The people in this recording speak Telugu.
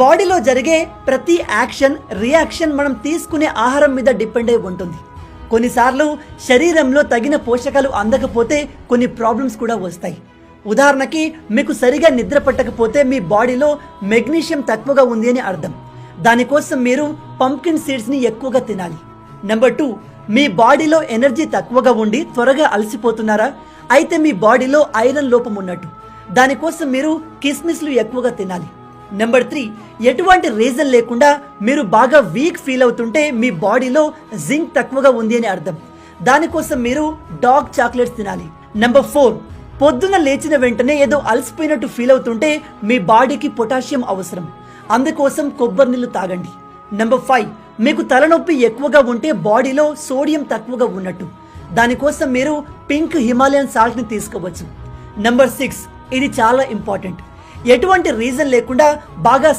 బాడీలో జరిగే ప్రతి యాక్షన్ రియాక్షన్ మనం తీసుకునే ఆహారం మీద డిపెండ్ అయి ఉంటుంది. కొన్నిసార్లు శరీరంలో తగిన పోషకాలు అందకపోతే కొన్ని ప్రాబ్లమ్స్ కూడా వస్తాయి. ఉదాహరణకి మీకు సరిగా నిద్ర పట్టకపోతే మీ బాడీలో మెగ్నీషియం తక్కువగా ఉంది అని అర్థం. దానికోసం మీరు పంప్కిన్ సీడ్స్ని ఎక్కువగా తినాలి. నెంబర్ 2, మీ బాడీలో ఎనర్జీ తక్కువగా ఉండి త్వరగా అలసిపోతున్నారా? అయితే మీ బాడీలో ఐరన్ లోపం ఉన్నట్టు. దానికోసం మీరు కిస్మిస్లు ఎక్కువగా తినాలి. నెంబర్ 3, ఎటువంటి రీజన్ లేకుండా మీరు బాగా వీక్ ఫీల్ అవుతుంటే మీ బాడీలో జింక్ తక్కువగా ఉంది అని అర్థం. దానికోసం మీరు డార్క్ చాక్లెట్స్ తినాలి. నెంబర్ 4, పొద్దున లేచిన వెంటనే ఏదో అలసిపోయినట్టు ఫీల్ అవుతుంటే మీ బాడీకి పొటాషియం అవసరం. అందుకోసం కొబ్బరి నీళ్లు తాగండి. నెంబర్ 5, మీకు తలనొప్పి ఎక్కువగా ఉంటే బాడీలో సోడియం తక్కువగా ఉన్నట్టు. దానికోసం మీరు పింక్ హిమాలయన్ సాల్ట్ని తీసుకోవచ్చు. నెంబర్ 6, ఇది చాలా ఇంపార్టెంట్. ఎటువంటి రీజన్ లేకుండా బాగా